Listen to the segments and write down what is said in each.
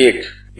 1।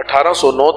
1809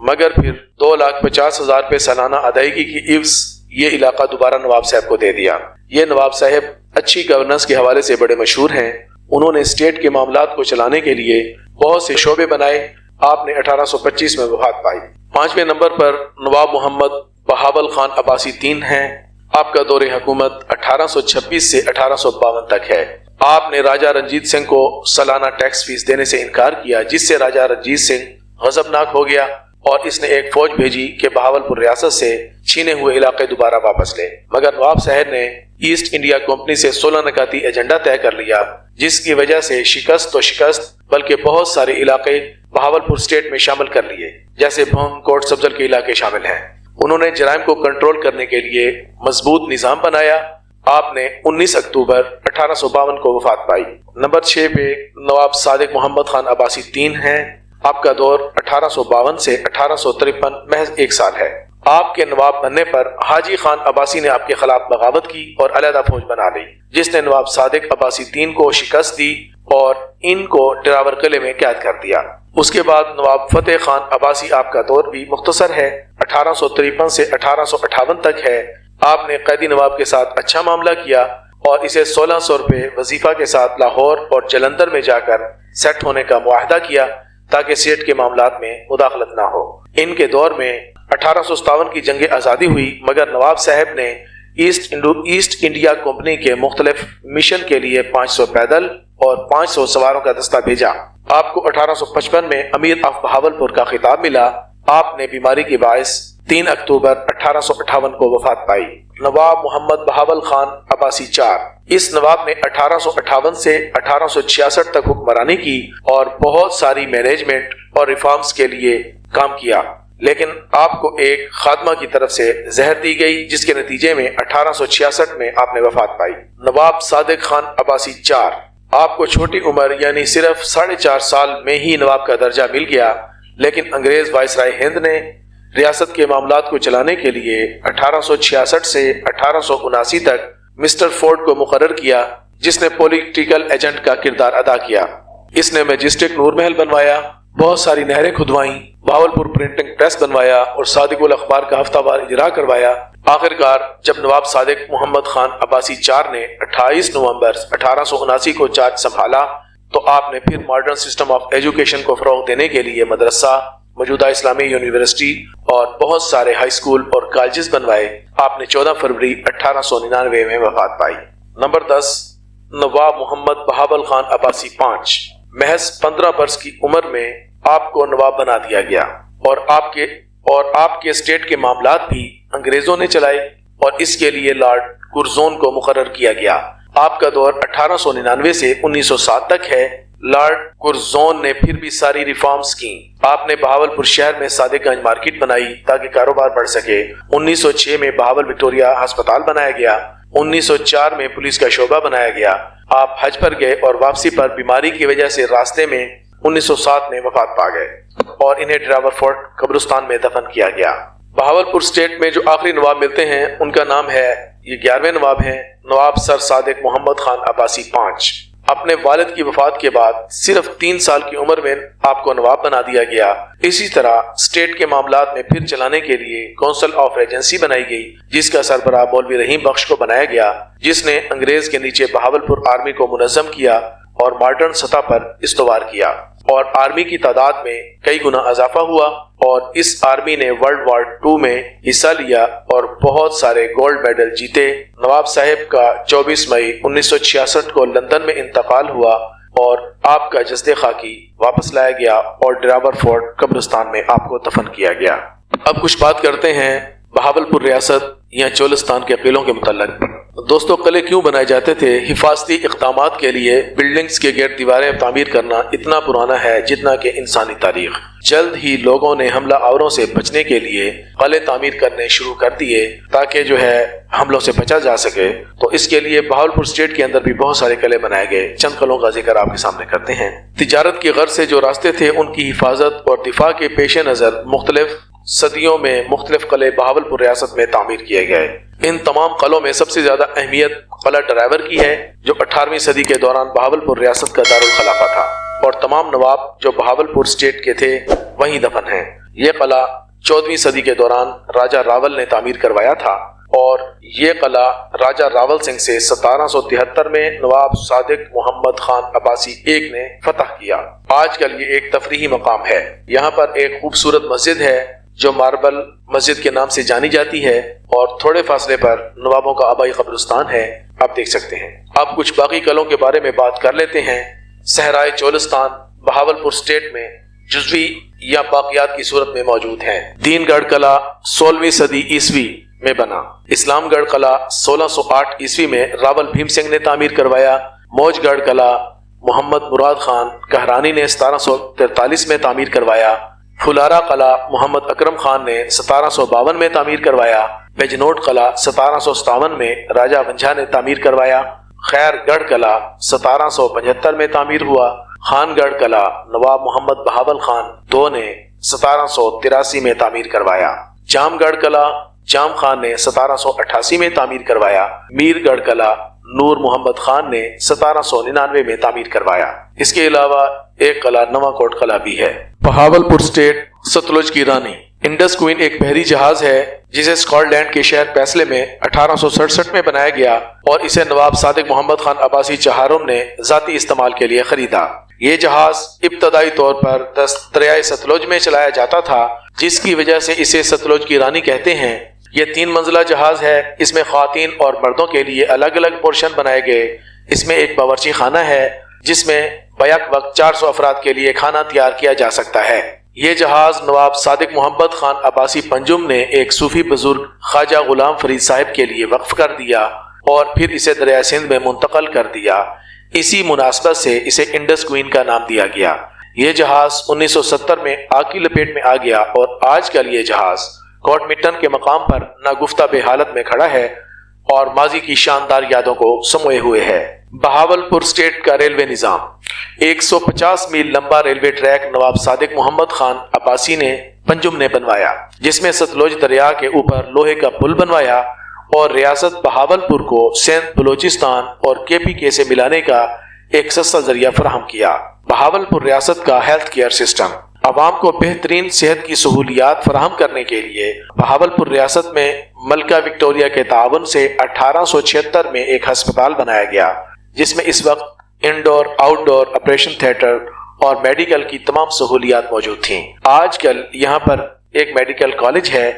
مگر پھر 2,50,000 روپے سالانہ ادائیگی کی عوض یہ علاقہ دوبارہ نواب صاحب کو دے دیا۔ یہ نواب صاحب اچھی گورننس کے حوالے سے بڑے مشہور ہیں۔ انہوں نے اسٹیٹ کے معاملات کو چلانے کے لیے بہت سے شعبے بنائے۔ آپ نے 1825 میں وفات پائی۔ 5ویں نمبر پر نواب محمد بہاول خان عباسی 3 ہیں۔ آپ کا دور حکومت 1826 سے 1852 تک ہے۔ آپ نے راجہ رنجیت سنگھ کو سالانہ ٹیکس فیس دینے سے انکار کیا، جس سے راجہ رنجیت سنگھ غضبناک ہو گیا اور اس نے ایک فوج بھیجی کہ بہاولپور ریاست سے چھینے ہوئے علاقے دوبارہ واپس لے، مگر نواب صاحب نے ایسٹ انڈیا کمپنی سے 16 نکاتی ایجنڈا طے کر لیا، جس کی وجہ سے شکست تو شکست بلکہ بہت سارے علاقے بہاولپور اسٹیٹ میں شامل کر لیے، جیسے بھونگ، کوٹ سبزل کے علاقے شامل ہیں۔ انہوں نے جرائم کو کنٹرول کرنے کے لیے مضبوط نظام بنایا۔ آپ نے 19 اکتوبر 1852 کو وفات پائی۔ نمبر 6 پہ نواب صادق محمد خان عباسی 3 ہیں۔ آپ کا دور 1852 سے 1853 محض 1 سال ہے۔ آپ کے نواب بننے پر حاجی خان عباسی نے آپ کے خلاف بغاوت کی اور علیحدہ فوج بنا لی، جس نے نواب صادق عباسی 3 کو شکست دی اور ان کو ڈراور قلعے میں قید کر دیا۔ اس کے بعد نواب فتح خان عباسی آپ کا دور بھی مختصر ہے، 1853 سے 1858 تک ہے۔ آپ نے قیدی نواب کے ساتھ اچھا معاملہ کیا اور اسے 1600 روپے وظیفہ کے ساتھ لاہور اور جلندھر میں جا کر سیٹ ہونے کا معاہدہ کیا تاکہ سیٹ کے معاملات میں مداخلت نہ ہو۔ ان کے دور میں 1857 کی جنگ آزادی ہوئی، مگر نواب صاحب نے ایسٹ انڈیا کمپنی کے مختلف مشن کے لیے 500 پیدل اور 500 سواروں کا دستہ بھیجا۔ آپ کو 1855 میں امیر آف بہاولپور کا خطاب ملا۔ آپ نے بیماری کے باعث 3 اکتوبر 1858 کو وفات پائی۔ نواب محمد بہاول خان عباسی 4، اس نواب نے 1858 سے 1866 تک حکمرانی کی اور بہت ساری مینجمنٹ اور ریفارمز کے لیے کام کیا، لیکن آپ کو ایک خادمہ کی طرف سے زہر دی گئی، جس کے نتیجے میں 1866 میں آپ نے وفات پائی۔ نواب صادق خان عباسی 4، آپ کو چھوٹی عمر یعنی صرف 4.5 سال میں ہی نواب کا درجہ مل گیا، لیکن انگریز وائسرائے ہند نے ریاست کے معاملات کو چلانے کے لیے 1866 سے 1879 تک مسٹر فورڈ کو مقرر کیا، جس نے پولیٹیکل ایجنٹ کا کردار ادا کیا۔ اس نے میجسٹک نور محل بنوایا، بہت ساری نہریں کھدوائیں، بہاولپور پرنٹنگ پریس بنوایا اور صادق الاخبار کا ہفتہ وار اجرا کروایا۔ آخرکار جب نواب صادق محمد خان عباسی 4 نے 28 نومبر 1879 کو چارج سنبھالا تو آپ نے پھر ماڈرن سسٹم آف ایجوکیشن کو فروغ دینے کے لیے مدرسہ، موجودہ اسلامی یونیورسٹی اور بہت سارے ہائی اسکول اور کالجز بنوائے۔ آپ نے 14 فروری 1899 میں وفات پائی۔ نمبر 10 نواب محمد بہاول خان عباسی 5، محض 15 برس کی عمر میں آپ کو نواب بنا دیا گیا اور آپ کے اسٹیٹ کے معاملات بھی انگریزوں نے چلائے اور اس کے لیے لارڈ کرزون کو مقرر کیا گیا۔ آپ کا دور 1899 سے 1907 تک ہے۔ لارڈ کرزون نے پھر بھی ساری ریفارمز کی۔ آپ نے بہاولپور شہر میں صادق گنج مارکیٹ بنائی تاکہ کاروبار بڑھ سکے۔ 1906 میں بہاول وکٹوریا ہسپتال بنایا گیا۔ 1904 میں پولیس کا شعبہ بنایا گیا۔ آپ حج پر گئے اور واپسی پر بیماری کی وجہ سے راستے میں 1907 میں وفات پا گئے اور انہیں ڈراور فورٹ قبرستان میں دفن کیا گیا۔ بہاولپور اسٹیٹ میں جو آخری نواب ملتے ہیں ان کا نام ہے، یہ 11ویں نواب ہیں، نواب سر صادق محمد خان عباسی 5۔ اپنے والد کی وفات کے بعد صرف 3 سال کی عمر میں آپ کو نواب بنا دیا گیا۔ اسی طرح اسٹیٹ کے معاملات میں پھر چلانے کے لیے کونسل آف ریجنسی بنائی گئی، جس کا سربراہ مولوی رحیم بخش کو بنایا گیا، جس نے انگریز کے نیچے بہاولپور آرمی کو منظم کیا اور ماڈرن سطح پر استوار کیا، اور آرمی کی تعداد میں کئی گنا اضافہ ہوا اور اس آرمی نے ورلڈ وار 2 میں حصہ لیا اور بہت سارے گولڈ میڈل جیتے۔ نواب صاحب کا 24 مئی 1966 کو لندن میں انتقال ہوا اور آپ کا جسد خاکی واپس لایا گیا اور ڈراور فورٹ قبرستان میں آپ کو دفن کیا گیا۔ اب کچھ بات کرتے ہیں بہاولپور ریاست یا چولستان کے قلعوں کے متعلق۔ دوستو، قلعے کیوں بنائے جاتے تھے؟ حفاظتی اقدامات کے لیے بلڈنگز کے گرد دیواریں تعمیر کرنا اتنا پرانا ہے جتنا کہ انسانی تاریخ۔ جلد ہی لوگوں نے حملہ آوروں سے بچنے کے لیے قلعے تعمیر کرنے شروع کر دیے تاکہ حملوں سے بچا جا سکے۔ تو اس کے لیے بہاولپور اسٹیٹ کے اندر بھی بہت سارے قلعے بنائے گئے۔ چند قلعوں کا ذکر آپ کے سامنے کرتے ہیں۔ تجارت کی غرض سے جو راستے تھے ان کی حفاظت اور دفاع کے پیش نظر مختلف صدیوں میں مختلف قلعے بہاولپور ریاست میں تعمیر کیے گئے۔ ان تمام قلعوں میں سب سے زیادہ اہمیت قلعہ ڈرائیور کی ہے، جو 18ویں صدی کے دوران بہاولپور ریاست کا دارالخلافہ تھا اور تمام نواب جو بہاولپور اسٹیٹ کے تھے وہیں دفن ہیں۔ یہ قلعہ 14ویں صدی کے دوران راجہ راول نے تعمیر کروایا تھا اور یہ قلعہ راجہ راول سنگھ سے 1773 میں نواب صادق محمد خان عباسی ایک نے فتح کیا۔ آج کل یہ ایک تفریحی مقام ہے۔ یہاں پر ایک خوبصورت مسجد ہے جو ماربل مسجد کے نام سے جانی جاتی ہے اور تھوڑے فاصلے پر نوابوں کا آبائی قبرستان ہے، آپ دیکھ سکتے ہیں۔ اب کچھ باقی قلعوں کے بارے میں بات کر لیتے ہیں۔ صحرائے چولستان بہاولپور اسٹیٹ میں جزوی یا باقیات کی صورت میں موجود ہیں۔ دین گڑھ قلعہ 16ویں صدی عیسوی میں بنا۔ اسلام گڑھ قلعہ 1608 عیسوی میں راول بھیم سنگھ نے تعمیر کروایا۔ موج گڑھ قلعہ محمد مراد خان کہرانی نے 1743 میں تعمیر کروایا۔ پھلارا قلعہ محمد اکرم خان نے 1752 میں تعمیر کروایا۔ بجنوٹ قلعہ 1757 میں راجہ ونجھا نے تعمیر کروایا۔ خیر گڑھ قلعہ 1775 میں تعمیر ہوا۔ خان گڑھ قلعہ نواب محمد بہاول خان II نے 1783 میں تعمیر کروایا۔ جام گڑھ قلعہ جام خان نے 1788 میں تعمیر کروایا۔ میر گڑھ قلعہ نور محمد خان نے 1799 میں تعمیر کروایا۔ اس کے علاوہ ایک قلعہ نواں کوٹ قلعہ بھی ہے۔ بہاولپور اسٹیٹ ستلج کی رانی انڈس کوئن ایک بحری جہاز ہے جسے اسکاٹ لینڈ کے شہر پیسلے میں 1867 میں بنایا گیا اور اسے نواب صادق محمد خان عباسی چہارم نے ذاتی استعمال کے لیے خریدا۔ یہ جہاز ابتدائی طور پر دریائے ستلج میں چلایا جاتا تھا، جس کی وجہ سے اسے ستلج کی رانی کہتے ہیں۔ یہ 3 منزلہ جہاز ہے۔ اس میں خواتین اور مردوں کے لیے الگ الگ پورشن بنائے گئے۔ اس میں ایک باورچی خانہ ہے جس میں بیک وقت 400 افراد کے لیے کھانا تیار کیا جا سکتا ہے۔ یہ جہاز نواب صادق محمد خان عباسی پنجم نے ایک صوفی بزرگ خواجہ غلام فرید صاحب کے لیے وقف کر دیا اور پھر اسے دریائے سندھ میں منتقل کر دیا۔ اسی مناسبت سے اسے انڈس کوئن کا نام دیا گیا۔ یہ جہاز 1970 میں آگ کی لپیٹ میں آ گیا اور آج کل یہ جہاز کوٹ مٹن کے مقام پر ناگفتہ بے حالت میں کھڑا ہے اور ماضی کی شاندار یادوں کو سموئے ہوئے ہے۔ بہاولپور اسٹیٹ کا ریلوے نظام 150 میل لمبا ریلوے ٹریک نواب صادق محمد خان عباسی نے پنجم نے بنوایا، جس میں ستلج دریا کے اوپر لوہے کا پل بنوایا اور ریاست بہاولپور کو سندھ بلوچستان اور KPK سے ملانے کا ایک سستا ذریعہ فراہم کیا۔ بہاولپور ریاست کا ہیلتھ کیئر سسٹم عوام کو بہترین صحت کی سہولیات فراہم کرنے کے لیے بہاولپور ریاست میں ملکہ وکٹوریہ کے تعاون سے 1876 میں ایک ہسپتال بنایا گیا، جس میں اس وقت انڈور آؤٹ ڈور آپریشن تھیٹر اور میڈیکل کی تمام سہولیات موجود تھیں۔ آج کل یہاں پر ایک میڈیکل کالج ہے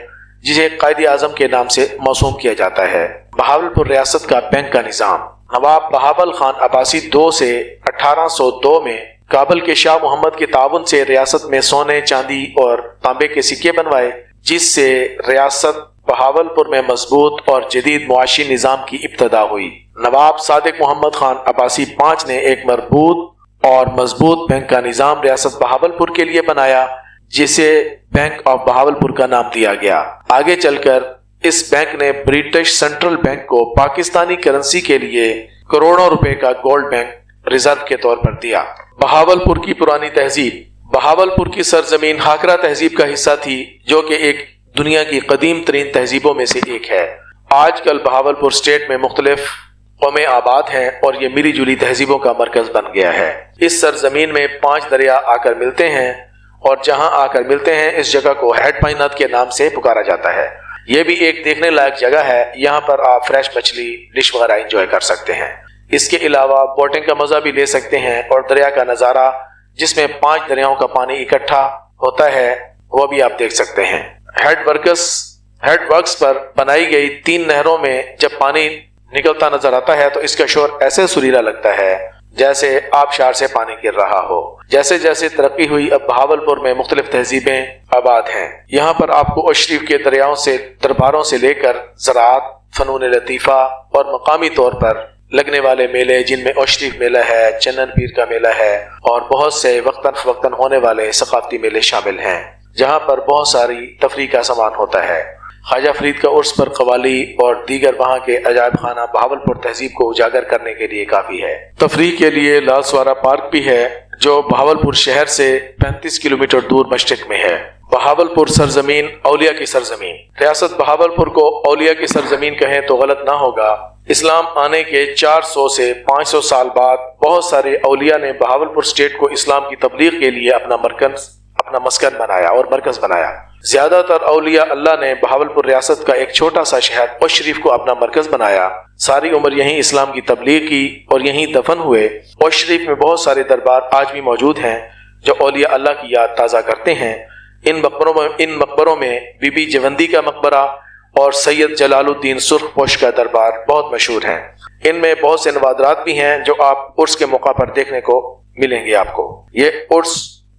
جسے قائد اعظم کے نام سے موسوم کیا جاتا ہے۔ بہاولپور ریاست کا بینک کا نظام نواب بہاول خان عباسی II سے 1802 میں کابل کے شاہ محمد کے تعاون سے ریاست میں سونے، چاندی اور تانبے کے سکے بنوائے، جس سے ریاست بہاولپور میں مضبوط اور جدید معاشی نظام کی ابتدا ہوئی۔ نواب صادق محمد خان عباسی V نے ایک مربوط اور مضبوط بینک کا نظام ریاست بہاولپور کے لیے بنایا، جسے بینک آف بہاولپور کا نام دیا گیا۔ آگے چل کر اس بینک نے برٹش سینٹرل بینک کو پاکستانی کرنسی کے لیے کروڑوں روپے کا گولڈ بینک ریزرو کے طور پر دیا۔ بہاولپور کی پرانی تہذیب بہاولپور کی سرزمین ہاکرا تہذیب کا حصہ تھی، جو کہ ایک دنیا کی قدیم ترین تہذیبوں میں سے ایک ہے۔ آج کل بہاولپور اسٹیٹ میں مختلف قومیں آباد ہیں اور یہ ملی جلی تہذیبوں کا مرکز بن گیا ہے۔ اس سرزمین میں 5 دریا آ کر ملتے ہیں اور جہاں آ کر ملتے ہیں اس جگہ کو ہیڈ پائنات کے نام سے پکارا جاتا ہے۔ یہ بھی ایک دیکھنے لائق جگہ ہے۔ یہاں پر آپ فریش مچھلی ڈش وغیرہ انجوائے کر سکتے ہیں۔ اس کے علاوہ بوٹنگ کا مزہ بھی لے سکتے ہیں اور دریا کا نظارہ جس میں 5 دریاؤں کا پانی اکٹھا ہوتا ہے وہ بھی آپ دیکھ سکتے ہیں۔ ہیڈ ورکس پر بنائی گئی 3 نہروں میں جب پانی نکلتا نظر آتا ہے تو اس کا شور ایسے سریلا لگتا ہے جیسے آبشار سے پانی گر رہا ہو۔ جیسے جیسے ترقی ہوئی اب بہاولپور میں مختلف تہذیبیں آباد ہیں۔ یہاں پر آپ کو اشریف کے دریاؤں سے درباروں سے لے کر زراعت، فنون لطیفہ اور مقامی طور پر لگنے والے میلے جن میں اشریف میلہ ہے، چنن پیر کا میلہ ہے اور بہت سے وقتاً فوقتاً ہونے والے ثقافتی میلے شامل ہیں، جہاں پر بہت ساری تفریح کا سامان ہوتا ہے۔ خواجہ فرید کا عرس پر قوالی اور دیگر وہاں کے عجائب خانہ بہاولپور تہذیب کو اجاگر کرنے کے لیے کافی ہے۔ تفریح کے لیے لال سوارا پارک بھی ہے جو بہاولپور شہر سے 35 کلومیٹر دور مشرق میں ہے۔ بہاولپور سرزمین اولیاء کی سرزمین۔ ریاست بہاولپور کو اولیاء کی سرزمین کہیں تو غلط نہ ہوگا، اسلام آنے کے 400 سے 500 سال بعد بہت سارے اولیاء نے بہاولپور اسٹیٹ کو اسلام کی تبلیغ کے لیے اپنا مسکن بنایا اور مرکز بنایا۔ زیادہ تر اولیاء اللہ نے بہاولپور ریاست کا ایک چھوٹا سا شہر اوش شریف کو اپنا مرکز بنایا، ساری عمر یہیں اسلام کی تبلیغ کی اور یہیں دفن ہوئے۔ اوش شریف میں بہت سارے دربار آج بھی موجود ہیں جو اولیاء اللہ کی یاد تازہ کرتے ہیں۔ ان مقبروں میں بی بی جوندی کا مقبرہ اور سید جلال الدین سرخ پوش کا دربار بہت مشہور ہیں۔ ان میں بہت سے نوادرات بھی ہیں جو آپ عرس کے موقع پر دیکھنے کو ملیں گے آپ کو۔ یہ عرس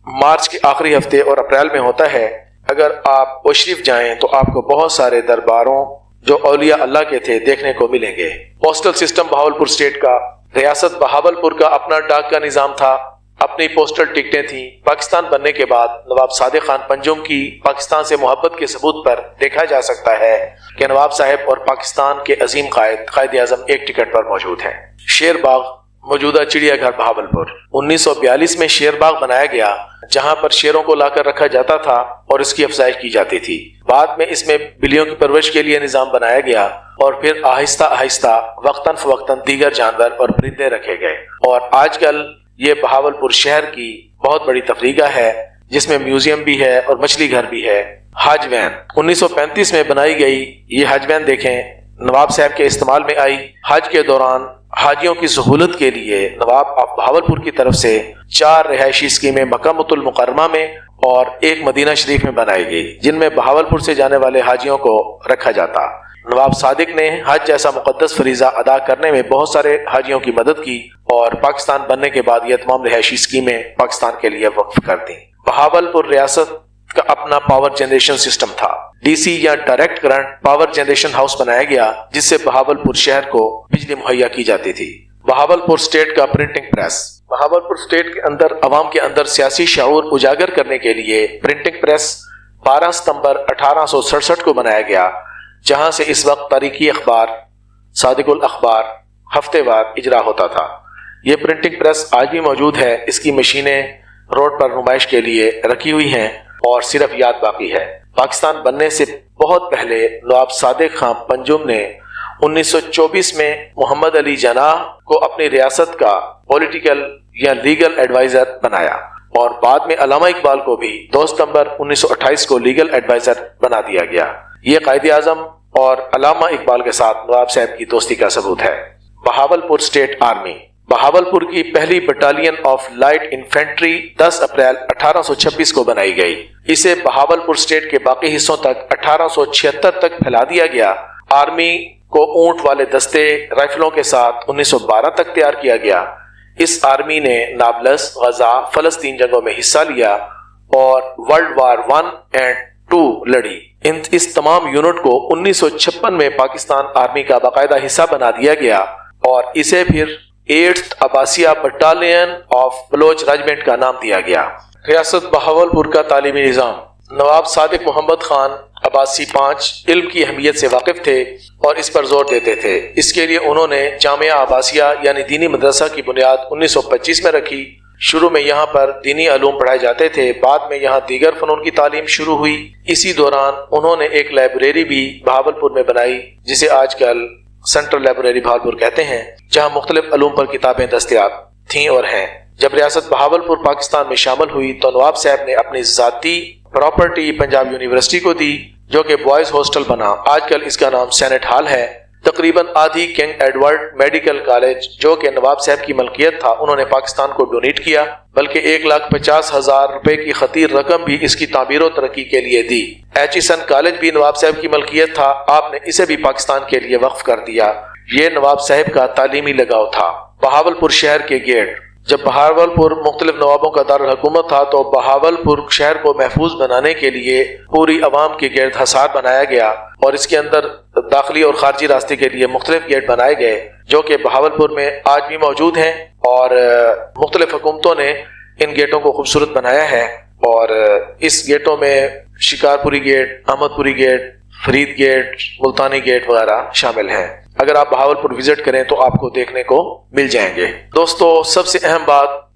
مارچ کے آخری ہفتے اور اپریل میں ہوتا ہے۔ اگر آپ اوش شریف جائیں تو آپ کو بہت سارے درباروں جو اولیاء اللہ کے تھے دیکھنے کو ملیں گے۔ پوسٹل سسٹم بہاولپور اسٹیٹ کا، ریاست بہاولپور کا اپنا ڈاک کا نظام تھا، اپنی پوسٹل ٹکٹیں تھیں۔ پاکستان بننے کے بعد نواب صادق خان پنجم کی پاکستان سے محبت کے ثبوت پر دیکھا جا سکتا ہے کہ نواب صاحب اور پاکستان کے عظیم قائد اعظم ایک ٹکٹ پر موجود ہیں۔ شیر باغ، موجودہ چڑیا گھر بہاولپور، 1942 میں شیر باغ بنایا گیا جہاں پر شیروں کو لا کر رکھا جاتا تھا اور اس کی افزائش کی جاتی تھی۔ بعد میں اس میں بلیوں کی پرورش کے لیے نظام بنایا گیا اور پھر آہستہ آہستہ وقتاً فوقتاً دیگر جانور اور پرندے رکھے گئے، اور آج کل یہ بہاولپور شہر کی بہت بڑی تفریح ہے جس میں میوزیم بھی ہے اور مچھلی گھر بھی ہے۔ حج وین 1935 میں بنائی گئی، یہ حج وین دیکھیں نواب صاحب کے استعمال میں آئی۔ حج کے دوران حاجیوں کی سہولت کے لیے نواب آف بہاولپور کی طرف سے 4 رہائشی اسکیمیں مکہ المکرمہ میں اور 1 مدینہ شریف میں بنائی گئی جن میں بہاولپور سے جانے والے حاجیوں کو رکھا جاتا۔ نواب صادق نے حج جیسا مقدس فریضہ ادا کرنے میں بہت سارے حاجیوں کی مدد کی اور پاکستان بننے کے بعد یہ تمام رہائشی اسکیمیں پاکستان کے لیے وقف کر دیں۔ بہاولپور ریاست کا اپنا پاور جنریشن سسٹم تھا، ڈی سی یا direct current power generation house بنایا گیا جس سے بہاولپور شہر کو بجلی مہیا کی جاتی تھی۔ بہاولپور اسٹیٹ کا پرنٹنگ پریس، بہاولپور اسٹیٹ کے اندر عوام کے اندر سیاسی شعور اجاگر کرنے کے لیے پرنٹنگ پریس 12 ستمبر 1867 کو بنایا گیا، جہاں سے اس وقت تاریخی اخبار صادق الاخبار ہفتے وار اجرا ہوتا تھا۔ یہ پرنٹنگ پریس آج بھی موجود ہے، اس کی مشینیں روڈ پر نمائش کے لیے رکھی ہوئی ہیں اور صرف یاد باقی ہے۔ پاکستان بننے سے بہت پہلے نواب صادق خان پنجم نے 1924 میں محمد علی جناح کو اپنی ریاست کا پولیٹیکل یا لیگل ایڈوائزر بنایا اور بعد میں علامہ اقبال کو بھی 2 ستمبر 1928 کو لیگل ایڈوائزر بنا دیا گیا۔ یہ قائد اعظم اور علامہ اقبال کے ساتھ نواب صاحب کی دوستی کا ثبوت ہے۔ بہاولپور اسٹیٹ آرمی، بہاولپور کی پہلی battalion of light infantry 10 April 1826 کو بنائی گئی۔ اسے بہاولپور اسٹیٹ کے باقی حصوں تک 1876 تک پھیلا دیا گیا۔ آرمی کو اونٹ والے دستے رائفلوں کے ساتھ 1912 تک تیار کیا گیا۔ اس آرمی نے نابلس، غزہ، فلسطین جنگوں میں حصہ لیا اور ورلڈ وار 1 اور 2 لڑی۔ اس تمام یونٹ کو 1956 میں پاکستان آرمی کا باقاعدہ حصہ بنا دیا گیا اور اسے پھر 8th Abbasia battalion of Baloch regiment کا نام دیا گیا۔ ریاست بہاولپور کا تعلیمی نظام، نواب صادق محمد خان عباسی 5 علم کی اہمیت سے واقف تھے اور اس پر زور دیتے تھے۔ اس کے لیے انہوں نے جامعہ عباسیہ یعنی دینی مدرسہ کی بنیاد 1925 میں رکھی۔ شروع میں یہاں پر دینی علوم پڑھائے جاتے تھے، بعد میں یہاں دیگر فنون کی تعلیم شروع ہوئی۔ اسی دوران انہوں نے ایک لائبریری بھی بہاولپور میں بنائی جسے آج کل سینٹرل لائبریری بہاولپور کہتے ہیں، جہاں مختلف علوم پر کتابیں دستیاب تھیں اور ہیں۔ جب ریاست بہاولپور پاکستان میں شامل ہوئی تو نواب صاحب نے اپنی ذاتی پراپرٹی پنجاب یونیورسٹی کو دی جو کہ بوائز ہاسٹل بنا۔ آج کل اس کا نام سینٹ ہال ہے۔ تقریباً آدھی کنگ ایڈورڈ میڈیکل کالج جو کہ نواب صاحب کی ملکیت تھا انہوں نے پاکستان کو ڈونیٹ کیا، بلکہ 1,50,000 روپے کی خطیر رقم بھی اس کی تعمیر و ترقی کے لیے دی۔ ایچیسن کالج بھی نواب صاحب کی ملکیت تھا، آپ نے اسے بھی پاکستان کے لیے وقف کر دیا۔ یہ نواب صاحب کا تعلیمی لگاؤ تھا۔ بہاولپور شہر کے گیٹ، جب بہاولپور مختلف نوابوں کا دارالحکومت تھا تو بہاولپور شہر کو محفوظ بنانے کے لیے پوری عوام کے گرد حصار بنایا گیا اور اس کے اندر داخلی اور خارجی راستے کے لیے مختلف گیٹ بنائے گئے جو کہ بہاولپور میں آج بھی موجود ہیں، اور مختلف حکومتوں نے ان گیٹوں کو خوبصورت بنایا ہے۔ اور اس گیٹوں میں شکارپوری gate, Ahmadpuri gate, Farid gate, Multani gate وغیرہ شامل ہیں۔ اگر آپ بہاولپور وزٹ کریں تو آپ کو دیکھنے کو مل جائیں گے۔ دوستو، سب سے اہم بات